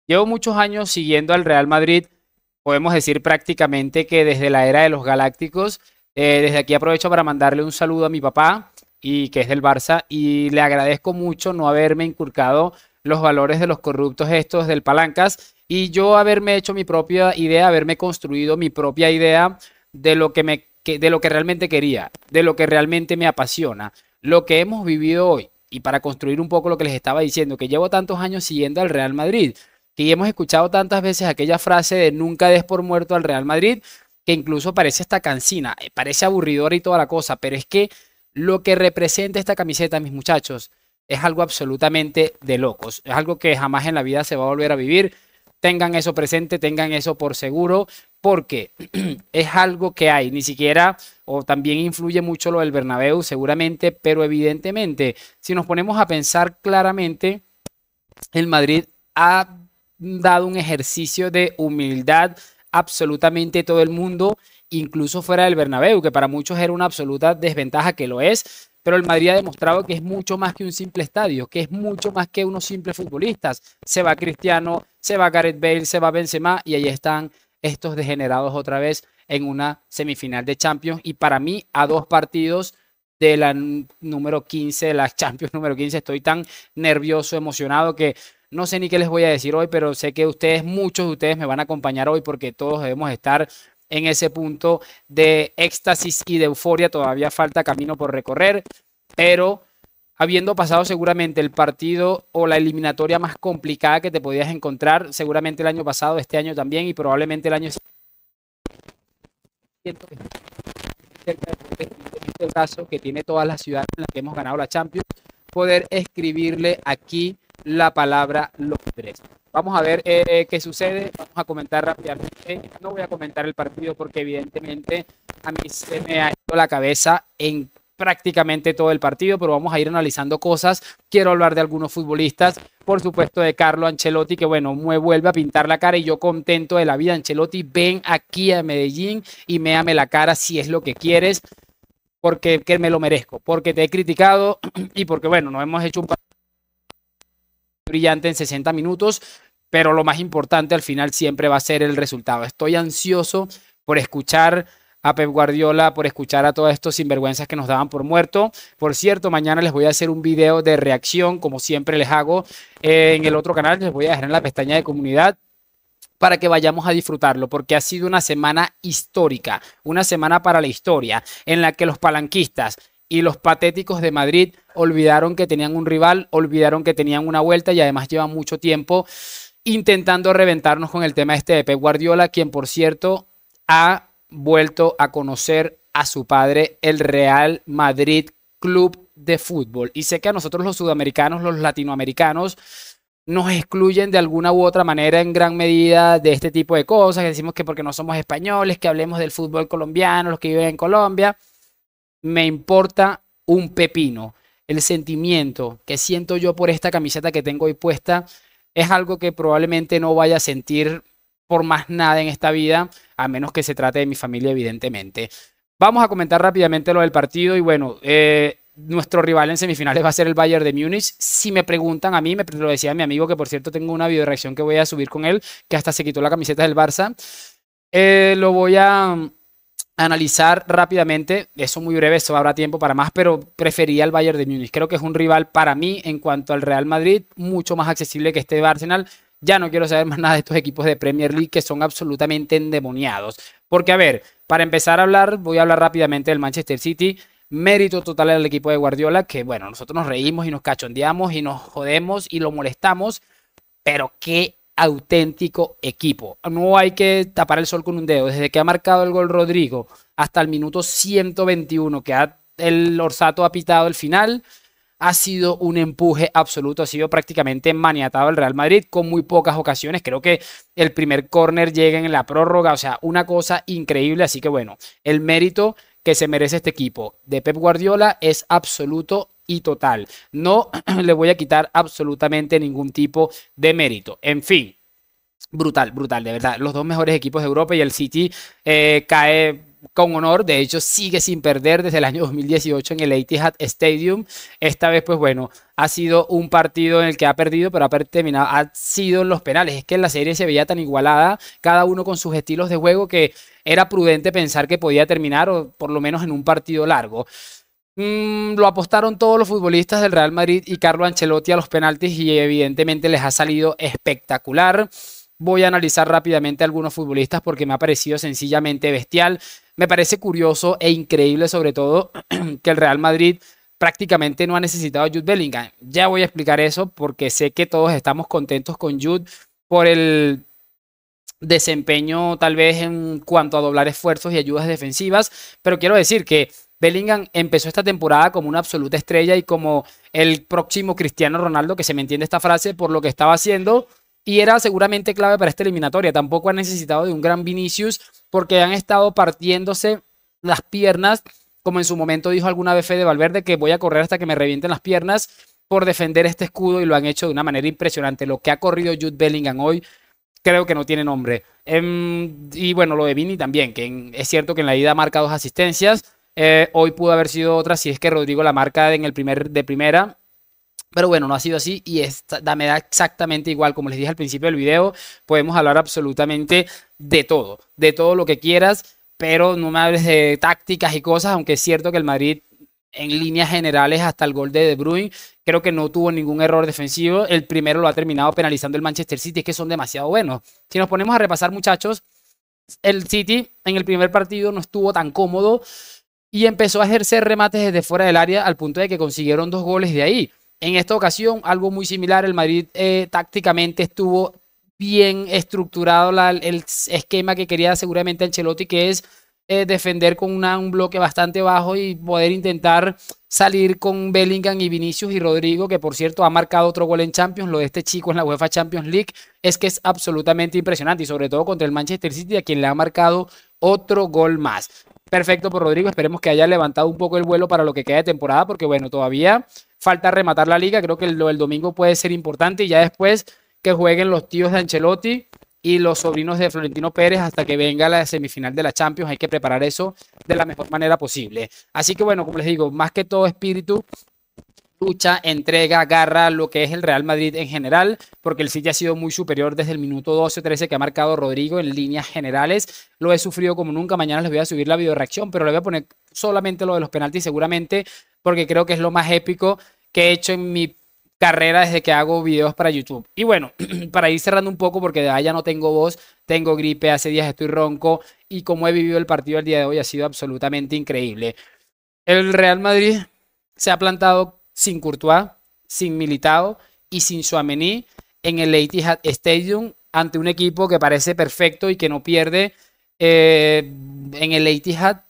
Llevo muchos años siguiendo al Real Madrid, podemos decir prácticamente que desde la era de los Galácticos. Desde aquí aprovecho para mandarle un saludo a mi papá, y que es del Barça, y le agradezco mucho no haberme inculcado los valores de los corruptos estos del Palancas, y yo haberme hecho mi propia idea, haberme construido mi propia idea de lo de lo que realmente quería, de lo que realmente me apasiona, lo que hemos vivido hoy. Y para construir un poco lo que les estaba diciendo, que llevo tantos años siguiendo al Real Madrid, que hemos escuchado tantas veces aquella frase de nunca des por muerto al Real Madrid, que incluso parece hasta cansina, parece aburridora y toda la cosa, pero es que lo que representa esta camiseta, mis muchachos, es algo absolutamente de locos, es algo que jamás en la vida se va a volver a vivir. Tengan eso presente, tengan eso por seguro, porque es algo que hay, ni siquiera, o también influye mucho lo del Bernabéu, seguramente, pero evidentemente, si nos ponemos a pensar claramente, el Madrid ha dado un ejercicio de humildad absolutamente todo el mundo, incluso fuera del Bernabéu, que para muchos era una absoluta desventaja, que lo es, pero el Madrid ha demostrado que es mucho más que un simple estadio, que es mucho más que unos simples futbolistas. Se va Cristiano, se va Gareth Bale, se va Benzema, y ahí están estos degenerados otra vez en una semifinal de Champions, y para mí a 2 partidos de la número 15, de la Champions número 15. Estoy tan nervioso, emocionado, que no sé ni qué les voy a decir hoy, pero sé que ustedes, muchos de ustedes me van a acompañar hoy, porque todos debemos estar en ese punto de éxtasis y de euforia. Todavía falta camino por recorrer, pero habiendo pasado seguramente el partido o la eliminatoria más complicada que te podías encontrar, seguramente el año pasado, este año también, y probablemente el año siguiente, en este caso, que tiene todas las ciudades en las que hemos ganado la Champions, poder escribirle aquí la palabra Londres. Vamos a ver qué sucede. Vamos a comentar rápidamente. No voy a comentar el partido porque evidentemente a mí se me ha ido la cabeza en prácticamente todo el partido, pero vamos a ir analizando cosas. Quiero hablar de algunos futbolistas, por supuesto de Carlo Ancelotti, que bueno, me vuelve a pintar la cara, y yo contento de la vida. Ancelotti, ven aquí a Medellín y méame la cara si es lo que quieres, porque que me lo merezco, porque te he criticado y porque bueno, no hemos hecho un partido brillante en 60 minutos, pero lo más importante al final siempre va a ser el resultado. Estoy ansioso por escuchar a Pep Guardiola, por escuchar a todos estos sinvergüenzas que nos daban por muerto. Por cierto, mañana les voy a hacer un video de reacción, como siempre les hago en el otro canal. Les voy a dejar en la pestaña de comunidad para que vayamos a disfrutarlo, porque ha sido una semana histórica, una semana para la historia, en la que los palanquistas y los patéticos de Madrid olvidaron que tenían un rival, olvidaron que tenían una vuelta, y además llevan mucho tiempo intentando reventarnos con el tema este de Pep Guardiola, quien por cierto ha vuelto a conocer a su padre, el Real Madrid Club de Fútbol. Y sé que a nosotros los sudamericanos, los latinoamericanos, nos excluyen de alguna u otra manera en gran medida de este tipo de cosas, que decimos que porque no somos españoles, que hablemos del fútbol colombiano, los que viven en Colombia. Me importa un pepino. El sentimiento que siento yo por esta camiseta que tengo hoy puesta es algo que probablemente no vaya a sentir por más nada en esta vida, a menos que se trate de mi familia, evidentemente. Vamos a comentar rápidamente lo del partido, y bueno, nuestro rival en semifinales va a ser el Bayern de Múnich. Si me preguntan a mí, me lo decía mi amigo, que por cierto tengo una video reacción que voy a subir con él, que hasta se quitó la camiseta del Barça. Lo voy a analizar rápidamente, eso muy breve, eso habrá tiempo para más, pero prefería el Bayern de Múnich. Creo que es un rival para mí, en cuanto al Real Madrid, mucho más accesible que este Arsenal. Ya no quiero saber más nada de estos equipos de Premier League, que son absolutamente endemoniados. Porque a ver, para empezar a hablar, voy a hablar rápidamente del Manchester City. Mérito total al equipo de Guardiola, que bueno, nosotros nos reímos y nos cachondeamos y nos jodemos y lo molestamos, pero qué auténtico equipo. No hay que tapar el sol con un dedo. Desde que ha marcado el gol Rodrigo hasta el minuto 121, que el Orsato ha pitado el final, ha sido un empuje absoluto, ha sido prácticamente maniatado el Real Madrid con muy pocas ocasiones. Creo que el primer córner llega en la prórroga, o sea, una cosa increíble. Así que bueno, el mérito que se merece este equipo de Pep Guardiola es absoluto y total. No le voy a quitar absolutamente ningún tipo de mérito. En fin, brutal, brutal, de verdad. Los dos mejores equipos de Europa, y el City cae con honor. De hecho, sigue sin perder desde el año 2018 en el Etihad Stadium. Esta vez, pues bueno, ha sido un partido en el que ha perdido, pero ha terminado, ha sido en los penales. Es que la serie se veía tan igualada, cada uno con sus estilos de juego, que era prudente pensar que podía terminar, o por lo menos en un partido largo. Lo apostaron todos los futbolistas del Real Madrid y Carlo Ancelotti a los penaltis y evidentemente les ha salido espectacular. Voy a analizar rápidamente a algunos futbolistas porque me ha parecido sencillamente bestial. Me parece curioso e increíble sobre todo que el Real Madrid prácticamente no ha necesitado a Jude Bellingham. Ya voy a explicar eso porque sé que todos estamos contentos con Jude por el desempeño tal vez en cuanto a doblar esfuerzos y ayudas defensivas, pero quiero decir que Bellingham empezó esta temporada como una absoluta estrella y como el próximo Cristiano Ronaldo, que se me entiende esta frase, por lo que estaba haciendo, y era seguramente clave para esta eliminatoria. Tampoco han necesitado de un gran Vinicius porque han estado partiéndose las piernas, como en su momento dijo alguna vez Fede Valverde, que voy a correr hasta que me revienten las piernas por defender este escudo, y lo han hecho de una manera impresionante. Lo que ha corrido Jude Bellingham hoy creo que no tiene nombre. Y bueno, lo de Vini también, que es cierto que en la ida marca 2 asistencias. Hoy pudo haber sido otra si es que Rodrigo la marca en el de primera. Pero bueno, no ha sido así y me da exactamente igual. Como les dije al principio del video, podemos hablar absolutamente de todo lo que quieras, pero no me hables de tácticas y cosas, aunque es cierto que el Madrid en líneas generales hasta el gol de Bruyne creo que no tuvo ningún error defensivo. El primero lo ha terminado penalizando el Manchester City, es que son demasiado buenos. Si nos ponemos a repasar, muchachos, el City en el primer partido no estuvo tan cómodo y empezó a ejercer remates desde fuera del área al punto de que consiguieron 2 goles de ahí. En esta ocasión, algo muy similar, el Madrid tácticamente estuvo bien estructurado el esquema que quería seguramente Ancelotti, que es defender con un bloque bastante bajo y poder intentar salir con Bellingham y Vinicius y Rodrigo, que por cierto ha marcado otro gol en Champions. Lo de este chico en la UEFA Champions League es que es absolutamente impresionante, y sobre todo contra el Manchester City, a quien le ha marcado otro gol más. Perfecto por Rodrigo, esperemos que haya levantado un poco el vuelo para lo que queda de temporada, porque bueno, todavía falta rematar la liga. Creo que lo del domingo puede ser importante, y ya después que jueguen los tíos de Ancelotti y los sobrinos de Florentino Pérez hasta que venga la semifinal de la Champions. Hay que preparar eso de la mejor manera posible. Así que bueno, como les digo, más que todo espíritu, lucha, entrega, garra, lo que es el Real Madrid en general, porque el City ha sido muy superior desde el minuto 12 o 13 que ha marcado Rodrigo en líneas generales. Lo he sufrido como nunca. Mañana les voy a subir la video reacción, pero le voy a poner solamente lo de los penaltis seguramente, porque creo que es lo más épico que he hecho en mi carrera desde que hago videos para YouTube. Y bueno, para ir cerrando un poco, porque de allá no tengo voz, tengo gripe, hace días estoy ronco, y como he vivido el partido el día de hoy ha sido absolutamente increíble. El Real Madrid se ha plantado sin Courtois, sin Militao y sin Tchouaméni en el Etihad Stadium ante un equipo que parece perfecto y que no pierde en el Etihad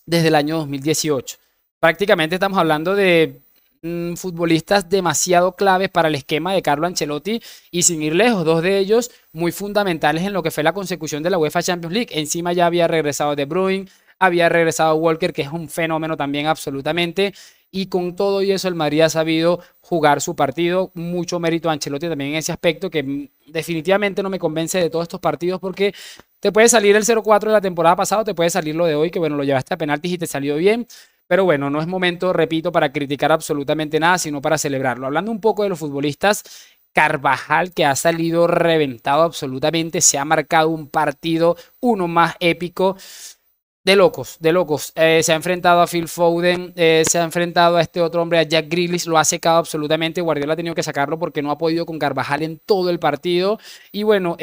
desde el año 2018. Prácticamente estamos hablando de futbolistas demasiado claves para el esquema de Carlo Ancelotti, y sin ir lejos, 2 de ellos muy fundamentales en lo que fue la consecución de la UEFA Champions League. Encima ya había regresado De Bruyne, había regresado Walker, que es un fenómeno también absolutamente, y con todo y eso el Madrid ha sabido jugar su partido. Mucho mérito a Ancelotti también en ese aspecto, que definitivamente no me convence de todos estos partidos, porque te puede salir el 0-4 de la temporada pasada, te puede salir lo de hoy, que bueno, lo llevaste a penaltis y te salió bien. Pero bueno, no es momento, repito, para criticar absolutamente nada, sino para celebrarlo. Hablando un poco de los futbolistas, Carvajal, que ha salido reventado absolutamente, se ha marcado un partido, uno más épico, de locos, de locos. Se ha enfrentado a Phil Foden, se ha enfrentado a este otro hombre, a Jack Grealish, lo ha secado absolutamente. Guardiola ha tenido que sacarlo porque no ha podido con Carvajal en todo el partido. Y bueno,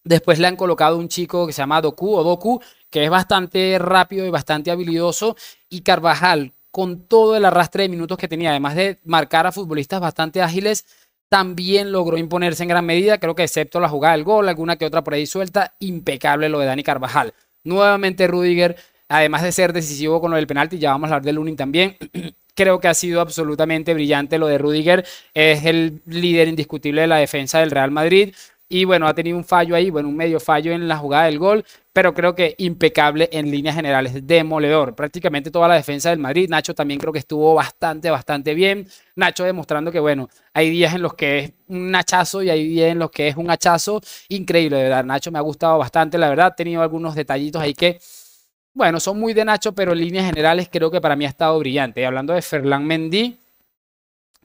después le han colocado un chico que se llama Doku, que es bastante rápido y bastante habilidoso, y Carvajal, con todo el arrastre de minutos que tenía, además de marcar a futbolistas bastante ágiles, también logró imponerse en gran medida. Creo que excepto la jugada del gol, alguna que otra por ahí suelta, impecable lo de Dani Carvajal. Nuevamente Rudiger, además de ser decisivo con lo del penalti, ya vamos a hablar del Lunin también. Creo que ha sido absolutamente brillante lo de Rudiger, es el líder indiscutible de la defensa del Real Madrid. Y bueno, ha tenido un fallo ahí, bueno, un medio fallo en la jugada del gol, pero creo que impecable en líneas generales, demoledor. Prácticamente toda la defensa del Madrid. Nacho también creo que estuvo bastante bien. Nacho demostrando que, bueno, hay días en los que es un hachazo y hay días en los que es un hachazo increíble, de verdad. Nacho me ha gustado bastante, la verdad. Ha tenido algunos detallitos ahí que bueno, son muy de Nacho, pero en líneas generales creo que para mí ha estado brillante. Y hablando de Ferland Mendy,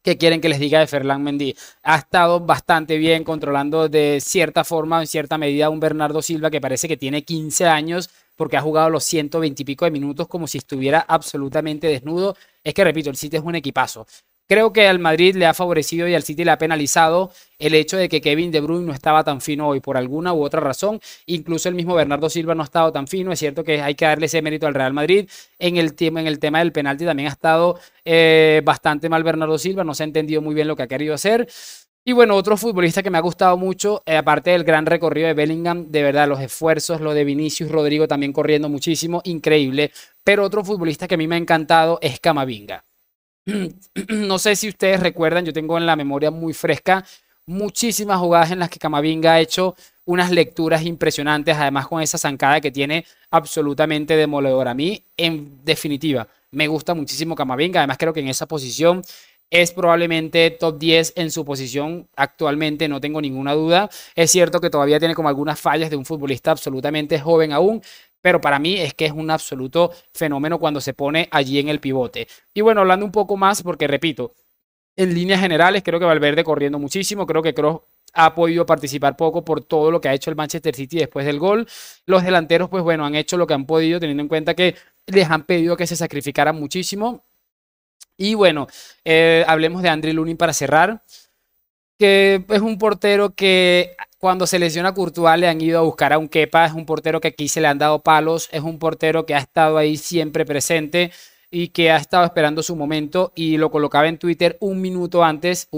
¿qué quieren que les diga de Ferland Mendy? Ha estado bastante bien controlando de cierta forma, en cierta medida, a un Bernardo Silva que parece que tiene 15 años porque ha jugado los 120 y pico de minutos como si estuviera absolutamente desnudo. Es que, repito, el City es un equipazo. Creo que al Madrid le ha favorecido y al City le ha penalizado el hecho de que Kevin De Bruyne no estaba tan fino hoy por alguna u otra razón. Incluso el mismo Bernardo Silva no ha estado tan fino. Es cierto que hay que darle ese mérito al Real Madrid. En el tema del penalti también ha estado bastante mal Bernardo Silva. No se ha entendido muy bien lo que ha querido hacer. Y bueno, otro futbolista que me ha gustado mucho, aparte del gran recorrido de Bellingham, de verdad, los esfuerzos, lo de Vinicius Rodrigo también corriendo muchísimo, increíble. Pero otro futbolista que a mí me ha encantado es Camavinga. No sé si ustedes recuerdan, yo tengo en la memoria muy fresca muchísimas jugadas en las que Camavinga ha hecho unas lecturas impresionantes, además con esa zancada que tiene absolutamente demoledora. A mí, en definitiva, me gusta muchísimo Camavinga, además creo que en esa posición es probablemente top 10 en su posición actualmente, no tengo ninguna duda. Es cierto que todavía tiene como algunas fallas de un futbolista absolutamente joven aún, pero para mí es que es un absoluto fenómeno cuando se pone allí en el pivote. Y bueno, hablando un poco más, porque repito, en líneas generales creo que Valverde corriendo muchísimo, creo que Kroos ha podido participar poco por todo lo que ha hecho el Manchester City después del gol. Los delanteros, pues bueno, han hecho lo que han podido, teniendo en cuenta que les han pedido que se sacrificaran muchísimo. Y bueno, hablemos de Andriy Lunin para cerrar, que es un portero que cuando se lesiona a Courtois le han ido a buscar a un Kepa, es un portero que aquí se le han dado palos, es un portero que ha estado ahí siempre presente y que ha estado esperando su momento y lo colocaba en Twitter un minuto antes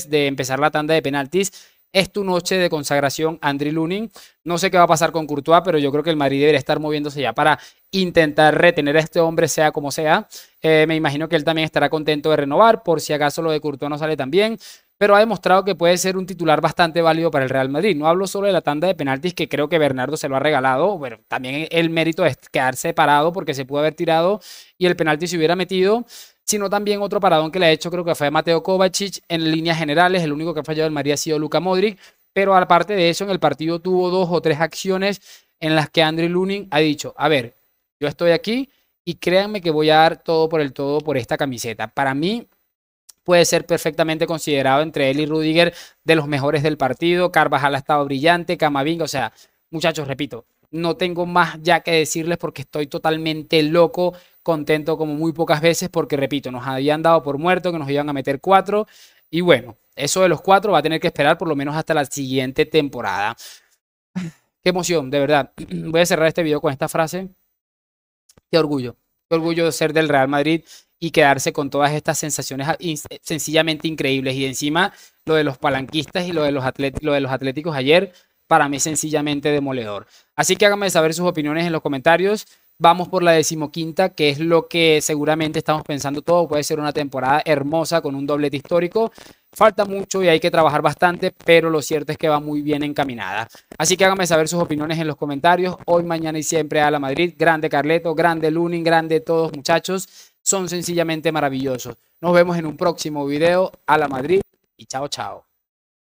de empezar la tanda de penaltis. Es tu noche de consagración, Andriy Lunin. No sé qué va a pasar con Courtois, pero yo creo que el Madrid debería estar moviéndose ya para intentar retener a este hombre, sea como sea. Me imagino que él también estará contento de renovar, por si acaso lo de Courtois no sale tan bien, pero ha demostrado que puede ser un titular bastante válido para el Real Madrid. No hablo solo de la tanda de penaltis, que creo que Bernardo se lo ha regalado. Bueno, también el mérito es quedarse parado porque se pudo haber tirado y el penalti se hubiera metido, sino también otro paradón que le ha hecho, creo que fue Mateo Kovacic en líneas generales. El único que ha fallado el Madrid ha sido Luka Modric, pero aparte de eso, en el partido tuvo 2 o 3 acciones en las que Andriy Lunin ha dicho, a ver, yo estoy aquí y créanme que voy a dar todo por el todo por esta camiseta. Para mí puede ser perfectamente considerado entre él y Rudiger de los mejores del partido. Carvajal ha estado brillante, Camavinga, o sea, muchachos, repito, no tengo más ya que decirles porque estoy totalmente loco, contento como muy pocas veces porque, repito, nos habían dado por muerto que nos iban a meter 4 y bueno, eso de los 4 va a tener que esperar por lo menos hasta la siguiente temporada. Qué emoción, de verdad. Voy a cerrar este video con esta frase. Qué orgullo de ser del Real Madrid y quedarse con todas estas sensaciones sencillamente increíbles. Y encima lo de los palanquistas y lo de los atléticos ayer, para mí sencillamente demoledor. Así que háganme saber sus opiniones en los comentarios. Vamos por la 15ª, que es lo que seguramente estamos pensando todos. Puede ser una temporada hermosa con un doblete histórico. Falta mucho y hay que trabajar bastante, pero lo cierto es que va muy bien encaminada. Así que háganme saber sus opiniones en los comentarios. Hoy, mañana y siempre a la Madrid. Grande Carleto, grande Lunin, grande todos, muchachos. Son sencillamente maravillosos. Nos vemos en un próximo video. A la Madrid y chao, chao.